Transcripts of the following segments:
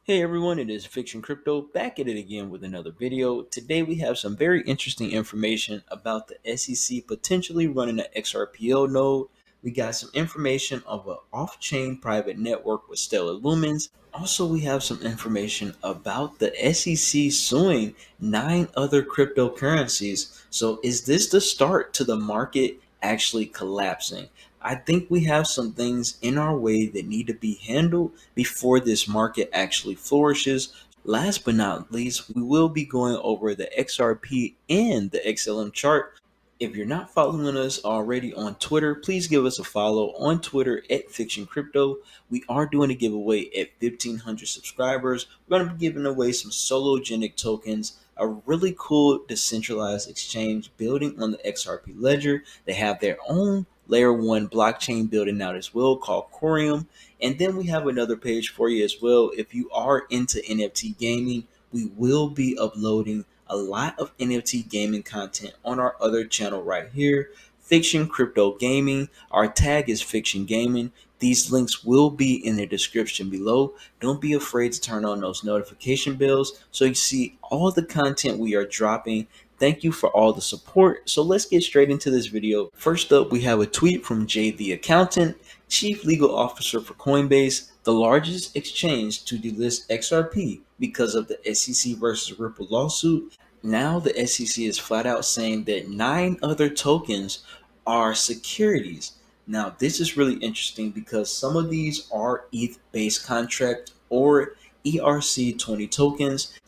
Hey everyone, it is Fiktxun Crypto back at it again with another video. Today we have some very interesting information about the SEC potentially running an XRPL node. We got some information of an off-chain private network with stellar lumens. Also, we have some information about the SEC suing 9 other cryptocurrencies. So is this the start to the market actually collapsing? I think we have some things in our way that need to be handled before this market actually flourishes. Last but not least, we will be going over the XRP and the XLM chart. If you're not following us already on Twitter, please give us a follow on Twitter at Fiktxun Crypto. We are doing a giveaway at 1,500 subscribers. We're going to be giving away some Sologenic tokens, a really cool decentralized exchange building on the XRP ledger. They have their own layer 1 blockchain building out as well called Corium. And then we have another page for you as well. If you are into NFT gaming, we will be uploading a lot of NFT gaming content on our other channel right here, Fiktxun Crypto Gaming. Our tag is Fiktxun Gaming. These links will be in the description below. Don't be afraid to turn on those notification bells so you see all the content we are dropping. Thank you for all the support. So let's get straight into this video. First up, we have a tweet from Jay the Accountant, Chief Legal Officer for Coinbase, the largest exchange to delist XRP because of the SEC versus Ripple lawsuit. Now the SEC is flat out saying that 9 other tokens are securities. Now this is really interesting because some of these are ETH-based contract or ERC20 tokens,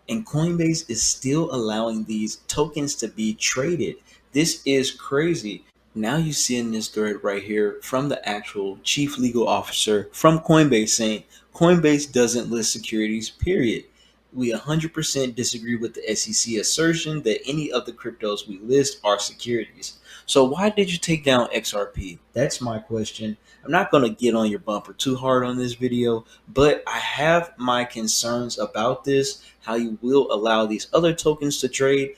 and Coinbase is still allowing these tokens to be traded. This is crazy. Now you see in this thread right here from the actual chief legal officer from Coinbase saying Coinbase doesn't list securities, period. We 100% disagree with the SEC assertion that any of the cryptos we list are securities. So why did you take down XRP? That's my question. I'm not going to get on your bumper too hard on this video, but I have my concerns about this, how you will allow these other tokens to trade,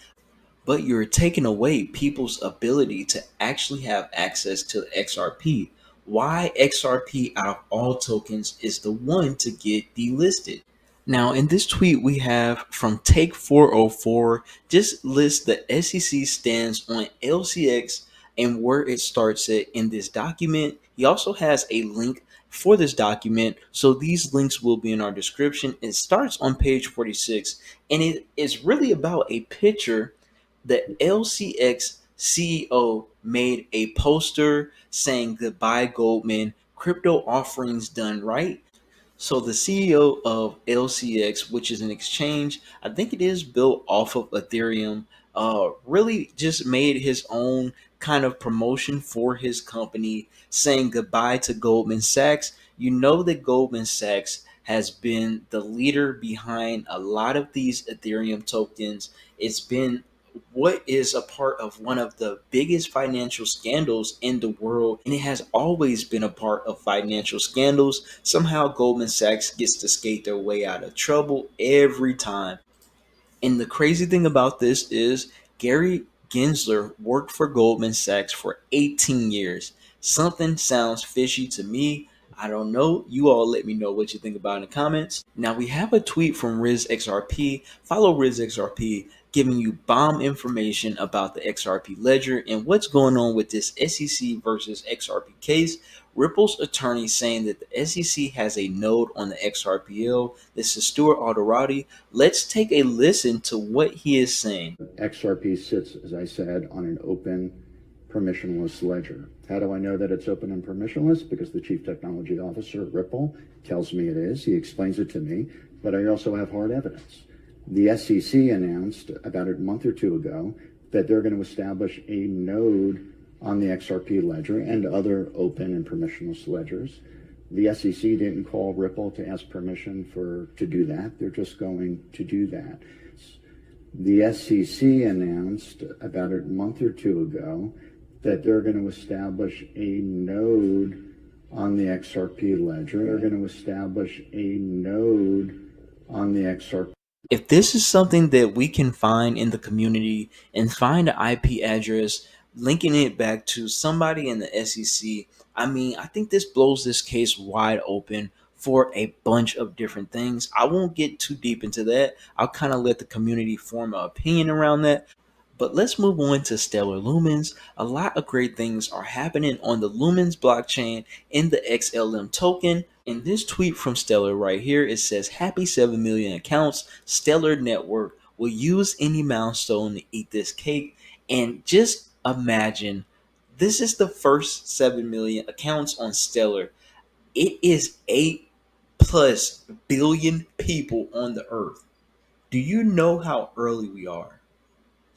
but you're taking away people's ability to actually have access to XRP. Why XRP out of all tokens is the one to get delisted? Now, in this tweet we have from Take 404, just lists the SEC stance on LCX and where it starts at in this document. He also has a link for this document, so these links will be in our description. It starts on page 46, and it is really about a picture. The LCX CEO made a poster saying goodbye Goldman, crypto offerings done right. So the CEO of LCX, which is an exchange, I think it is built off of Ethereum, really just made his own kind of promotion for his company, saying goodbye to Goldman Sachs. You know that Goldman Sachs has been the leader behind a lot of these Ethereum tokens. It's been what is a part of one of the biggest financial scandals in the world, and it has always been a part of financial scandals. Somehow Goldman Sachs gets to skate their way out of trouble every time. And the crazy thing about this is Gary Gensler worked for Goldman Sachs for 18 years. Something sounds fishy to me. I don't know. You all let me know what you think about in the comments. Now we have a tweet from RizXRP. Follow RizXRP, giving you bomb information about the XRP ledger and what's going on with this SEC versus XRP case. Ripple's attorney saying that the SEC has a node on the XRPL. This is Stuart Alderati. Let's take a listen to what he is saying. XRP sits, as I said, on an open, permissionless ledger. How do I know that it's open and permissionless? Because the chief technology officer at Ripple tells me it is. He explains it to me, but I also have hard evidence. The SEC announced about a month or two ago that they're going to establish a node on the XRP ledger and other open and permissionless ledgers. The SEC didn't call Ripple to ask permission to do that. They're just going to do that. The SEC announced about a month or two ago that they're going to establish a node on the XRP ledger. They're going to establish a node on the XRP. If this is something that we can find in the community and find an IP address, linking it back to somebody in the SEC, I mean, I think this blows this case wide open for a bunch of different things. I won't get too deep into that. I'll kind of let the community form an opinion around that. But let's move on to Stellar Lumens. A lot of great things are happening on the Lumens blockchain in the XLM token. In this tweet from Stellar right here, it says, Happy 7 million accounts. Stellar Network will use any milestone to eat this cake. And just imagine, this is the first 7 million accounts on Stellar. It is 8 plus billion people on the earth. Do you know how early we are?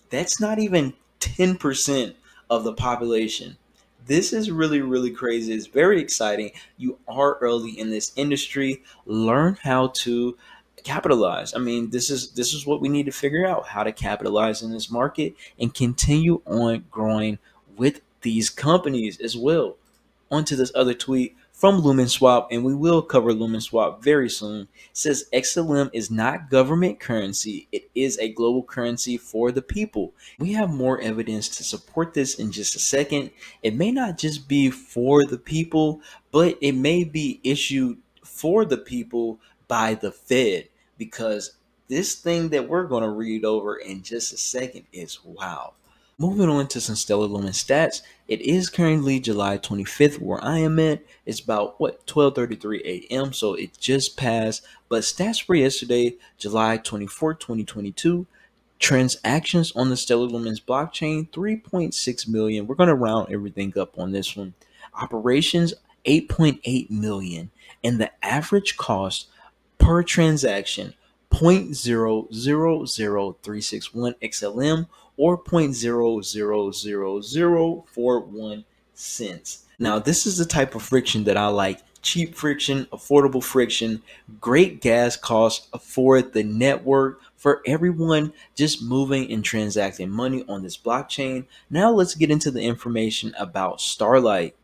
That's not even 10% of the population. This is really, really crazy. It's very exciting. You are early in this industry. Learn how to capitalize. I mean, this is what we need to figure out, how to capitalize in this market and continue on growing with these companies as well. Onto this other tweet from LumenSwap, and we will cover LumenSwap very soon. It says XLM is not government currency, it is a global currency for the people. We have more evidence to support this in just a second. It may not just be for the people, but it may be issued for the people by the Fed, because this thing that we're going to read over in just a second is wow. Moving on to some Stellar Lumen stats. It is currently July 25th where I am at. It's about 12:33 a.m. So it just passed. But stats for yesterday, July 24th, 2022. Transactions on the Stellar Lumens blockchain, 3.6 million. We're going to round everything up on this one. Operations, 8.8 million. And the average cost per transaction, 0.000361 XLM or 0.00041 cents. Now, this is the type of friction that I like. Cheap friction, affordable friction, great gas costs for the network, for everyone just moving and transacting money on this blockchain. Now, let's get into the information about Starlight.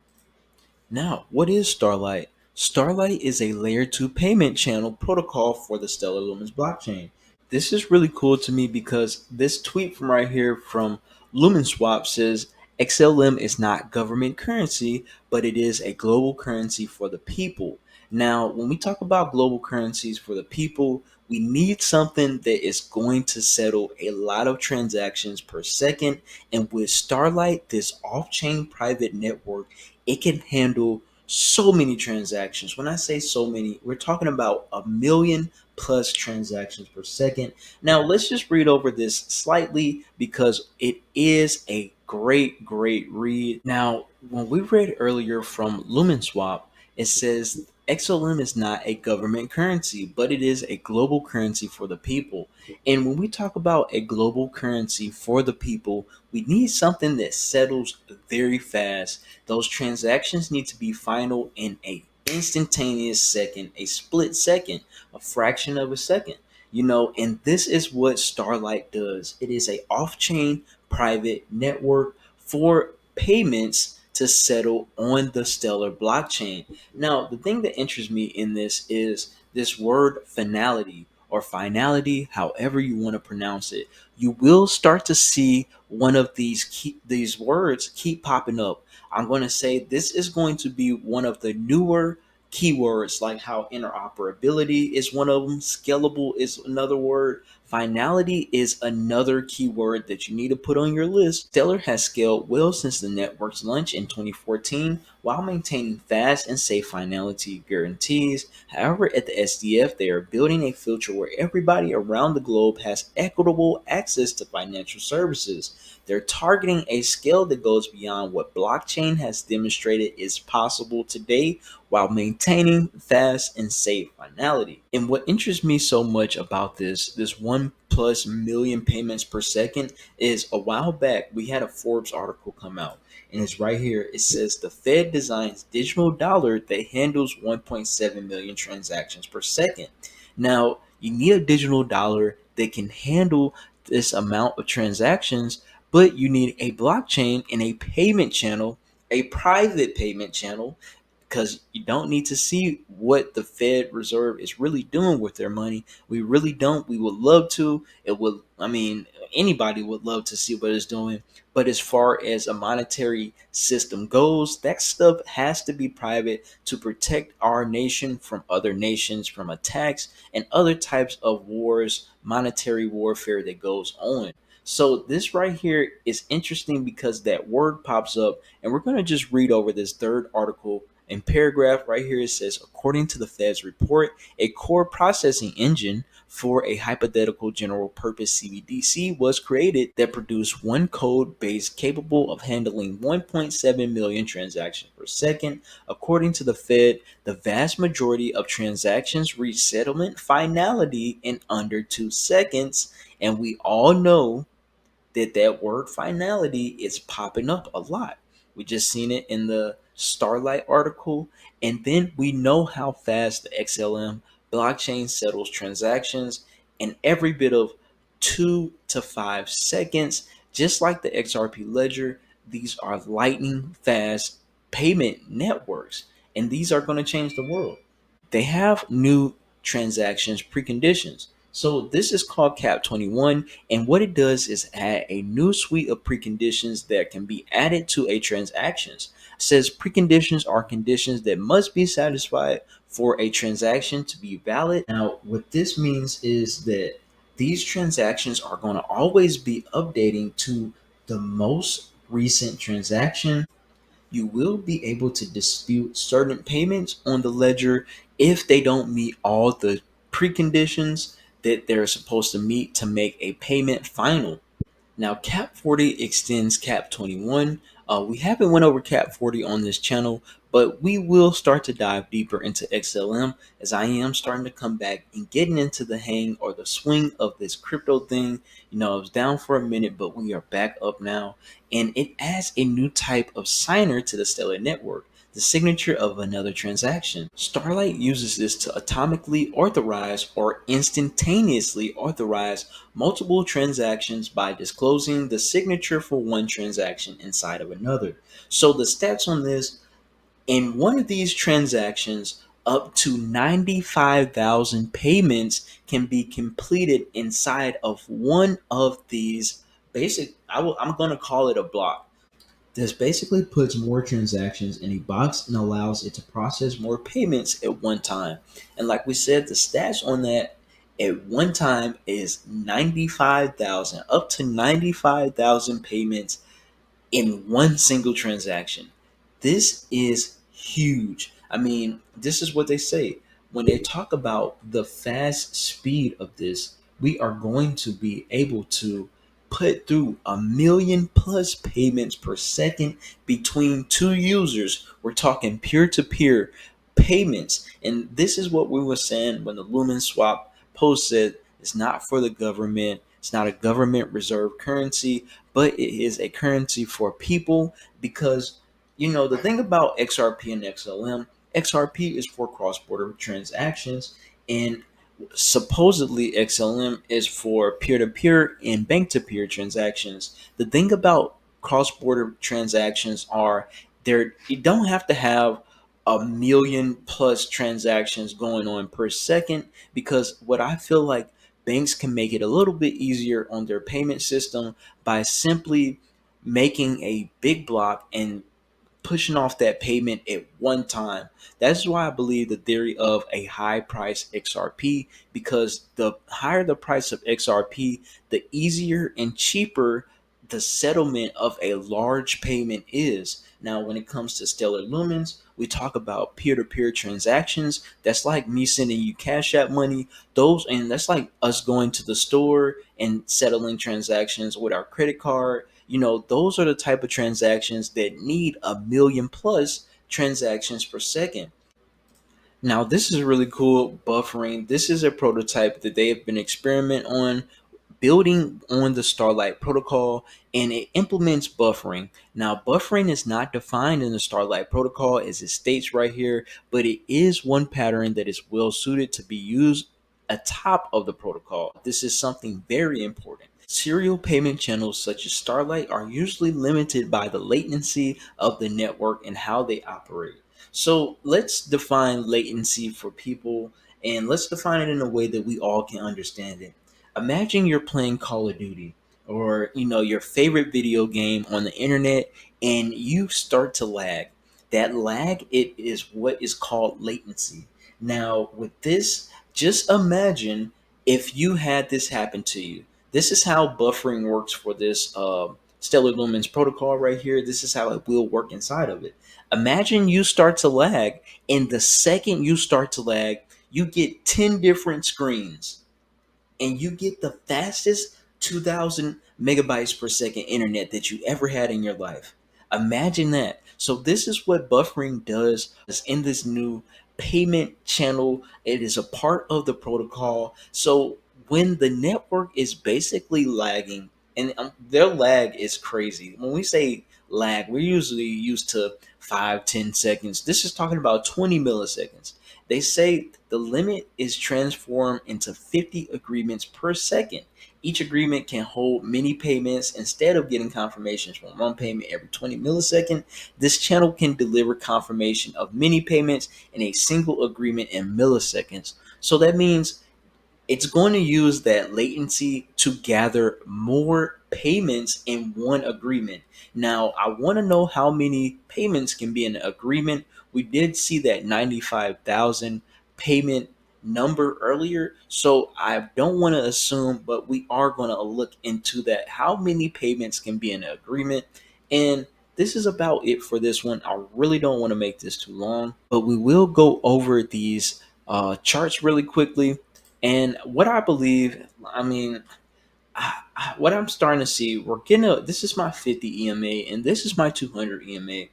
Now, what is Starlight? Starlight is a layer 2 payment channel protocol for the Stellar Lumens blockchain. This is really cool to me because this tweet from right here from LumenSwap says XLM is not government currency, but it is a global currency for the people. Now, when we talk about global currencies for the people, we need something that is going to settle a lot of transactions per second. And with Starlight, this off chain private network, it can handle so many transactions. When I say so many, we're talking about a million plus transactions per second. Now, let's just read over this slightly because it is a great, great read. Now, when we read earlier from LumenSwap, it says XLM is not a government currency, but it is a global currency for the people. And when we talk about a global currency for the people, we need something that settles very fast. Those transactions need to be final in a instantaneous second, a split second, a fraction of a second. And this is what Starlight does. It is a off-chain private network for payments to settle on the Stellar blockchain. Now, the thing that interests me in this is this word finality or finality, however you want to pronounce it. You will start to see one of these words keep popping up. I'm going to say this is going to be one of the newer keywords, like how interoperability is one of them, scalable is another word, finality is another keyword that you need to put on your list. Stellar has scaled well since the network's launch in 2014 while maintaining fast and safe finality guarantees. However, at the SDF, they are building a future where everybody around the globe has equitable access to financial services. They're targeting a scale that goes beyond what blockchain has demonstrated is possible today while maintaining fast and safe finality. And what interests me so much about this 1+ million payments per second is a while back we had a Forbes article come out, and it's right here. It says the Fed designs digital dollar that handles 1.7 million transactions per second. Now, you need a digital dollar that can handle this amount of transactions, but you need a blockchain and a payment channel, a private payment channel because you don't need to see what the Fed Reserve is really doing with their money. We really don't. We would love to. It would, I mean, anybody would love to see what it's doing. But as far as a monetary system goes, that stuff has to be private to protect our nation from other nations, from attacks and other types of wars, monetary warfare that goes on. So this right here is interesting because that word pops up, and we're going to just read over this third article and paragraph right here. It says, according to the Fed's report, a core processing engine for a hypothetical general purpose CBDC was created that produced one code base capable of handling 1.7 million transactions per second. According to the Fed, the vast majority of transactions reach settlement finality in under 2 seconds. And we all know that that word finality is popping up a lot. We just seen it in the Starlight article, and then we know how fast the XLM blockchain settles transactions in every bit of 2 to 5 seconds, just like the XRP ledger. These are lightning fast payment networks, and these are going to change the world. They have new transactions preconditions. So this is called Cap 21, and what it does is add a new suite of preconditions that can be added to a transactions. It says preconditions are conditions that must be satisfied for a transaction to be valid. Now, what this means is that these transactions are going to always be updating to the most recent transaction. You will be able to dispute certain payments on the ledger if they don't meet all the preconditions that they're supposed to meet to make a payment final. Now, Cap 40 extends Cap 21. We haven't went over Cap 40 on this channel, but we will start to dive deeper into XLM as I am starting to come back and getting into the hang or the swing of this crypto thing. You know, I was down for a minute, but we are back up now, and it adds a new type of signer to the Stellar network, the signature of another transaction. Starlight uses this to atomically authorize or instantaneously authorize multiple transactions by disclosing the signature for one transaction inside of another. So the stats on this, in one of these transactions, up to 95,000 payments can be completed inside of one of these basic, I'm going to call it a block. This basically puts more transactions in a box and allows it to process more payments at one time. And like we said, the stats on that at one time is 95,000, up to 95,000 payments in one single transaction. This is huge. I mean, this is what they say when they talk about the fast speed of this. We are going to be able to put through 1 million+ payments per second between two users. We're talking peer-to-peer payments, and this is what we were saying when the Lumen Swap post said it's not for the government. It's not a government reserve currency, but it is a currency for people because, you know, the thing about XRP and XLM, XRP is for cross-border transactions, and supposedly XLM is for peer-to-peer and bank-to-peer transactions. The thing about cross-border transactions are there, you don't have to have 1 million+ transactions going on per second, because what I feel like banks can make it a little bit easier on their payment system by simply making a big block and pushing off that payment at one time. That's why I believe the theory of a high price XRP, because the higher the price of XRP, the easier and cheaper the settlement of a large payment is. Now, when it comes to Stellar Lumens, we talk about peer-to-peer transactions. That's like me sending you Cash App money. And that's like us going to the store and settling transactions with our credit card. You know, those are the type of transactions that need 1 million+ transactions per second. Now, this is really cool buffering. This is a prototype that they have been experimenting on building on the Starlight protocol, and it implements buffering. Now, buffering is not defined in the Starlight protocol as it states right here, but it is one pattern that is well suited to be used atop of the protocol. This is something very important. Serial payment channels such as Starlight are usually limited by the latency of the network and how they operate. So let's define latency for people, and let's define it in a way that we all can understand it. Imagine you're playing Call of Duty or your favorite video game on the internet, and you start to lag. That lag, it is what is called latency. Now with this, just imagine if you had this happen to you. This is how buffering works for this stellar lumens protocol right here. This is how it will work inside of it. Imagine you start to lag, and the second you start to lag, you get 10 different screens, and you get the fastest 2000 megabytes per second internet that you ever had in your life. Imagine that. So this is what buffering does in this new payment channel. It is a part of the protocol. So when the network is basically lagging, and their lag is crazy. When we say lag, we're usually used to 5-10 seconds. This is talking about 20 milliseconds. They say the limit is transformed into 50 agreements per second. Each agreement can hold many payments. Instead of getting confirmations from one payment every 20 milliseconds, this channel can deliver confirmation of many payments in a single agreement in milliseconds. So that means it's going to use that latency to gather more payments in one agreement. Now, I want to know how many payments can be in an agreement. We did see that 95,000 payment number earlier, so I don't want to assume, but we are going to look into that. How many payments can be in an agreement? And this is about it for this one. I really don't want to make this too long, but we will go over these charts really quickly. And what I believe, I mean, what I'm starting to see, we're getting this is my 50 EMA and this is my 200 EMA.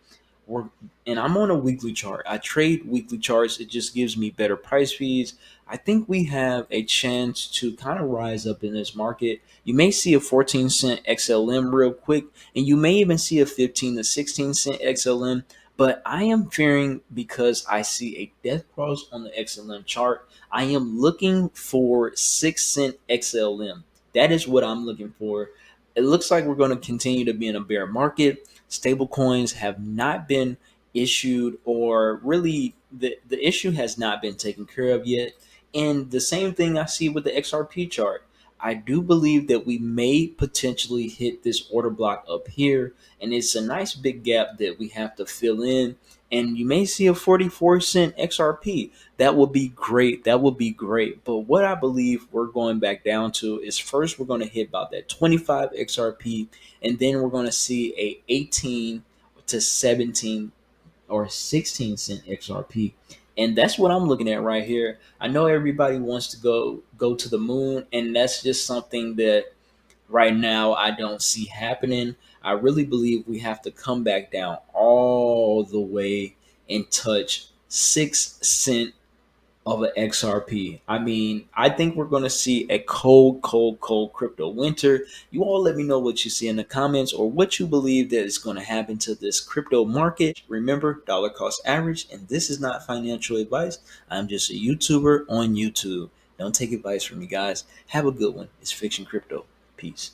We're, and I'm on a weekly chart. I trade weekly charts. It just gives me better price feeds. I think we have a chance to kind of rise up in this market. You may see a 14-cent XLM real quick, and you may even see a 15 to 16-cent XLM. But I am fearing, because I see a death cross on the XLM chart, I am looking for 6-cent XLM. That is what I'm looking for. It looks like we're going to continue to be in a bear market. Stable coins have not been issued, or really the issue has not been taken care of yet. And the same thing I see with the XRP chart. I do believe that we may potentially hit this order block up here, and it's a nice big gap that we have to fill in. And you may see a 44-cent XRP. That would be great. That would be great. But what I believe we're going back down to is, first we're going to hit about that 25 XRP, and then we're going to see a 18 to 17 or 16-cent XRP. And that's what I'm looking at right here. I know everybody wants to go to the moon, and that's just something that right now I don't see happening. I really believe we have to come back down all the way and touch 6 cent of an XRP. I mean, I think we're going to see a cold crypto winter. You all let me know what you see in the comments, or what you believe that is going to happen to this crypto market. Remember, dollar cost average, and this is not financial advice. I'm just a YouTuber on YouTube. Don't take advice from me, guys. Have a good one. It's Fiktxun Crypto. Peace.